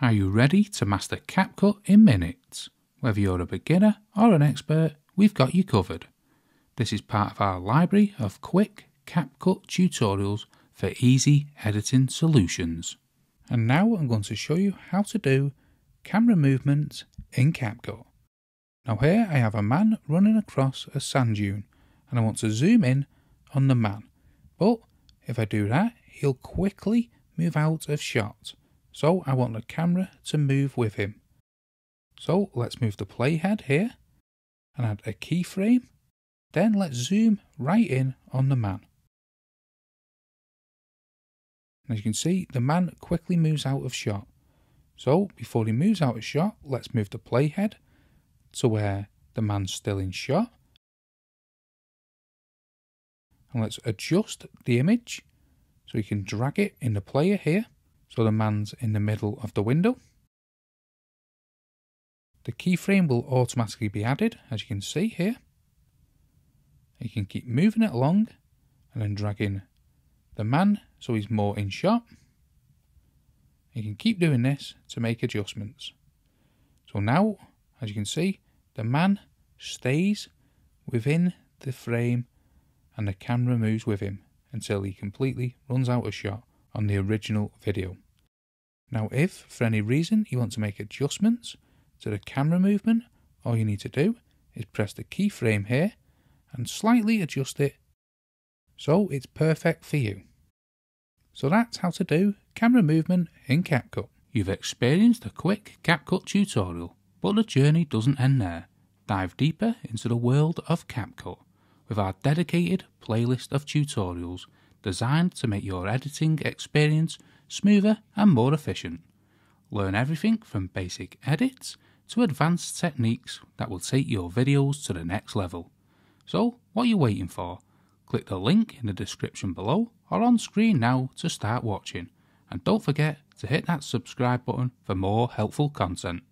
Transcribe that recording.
Are you ready to master CapCut in minutes? Whether you're a beginner or an expert, we've got you covered. This is part of our library of quick CapCut tutorials for easy editing solutions. And now I'm going to show you how to do camera movements in CapCut. Now here I have a man running across a sand dune and I want to zoom in on the man. But if I do that, he'll quickly move out of shot. So I want the camera to move with him. So let's move the playhead here and add a keyframe. Then let's zoom right in on the man. As you can see, the man quickly moves out of shot. So before he moves out of shot, let's move the playhead to where the man's still in shot. And let's adjust the image so we can drag it in the player here. So the man's in the middle of the window. The keyframe will automatically be added, as you can see here. You can keep moving it along and then dragging the man so he's more in shot. You can keep doing this to make adjustments. So now, as you can see, the man stays within the frame and the camera moves with him until he completely runs out of shot on the original video. Now if for any reason you want to make adjustments to the camera movement, all you need to do is press the keyframe here and slightly adjust it so it's perfect for you. So that's how to do camera movement in CapCut. You've experienced a quick CapCut tutorial, but the journey doesn't end there. Dive deeper into the world of CapCut with our dedicated playlist of tutorials designed to make your editing experience smoother and more efficient. Learn everything from basic edits to advanced techniques that will take your videos to the next level. So what are you waiting for? Click the link in the description below or on screen now to start watching, and don't forget to hit that subscribe button for more helpful content.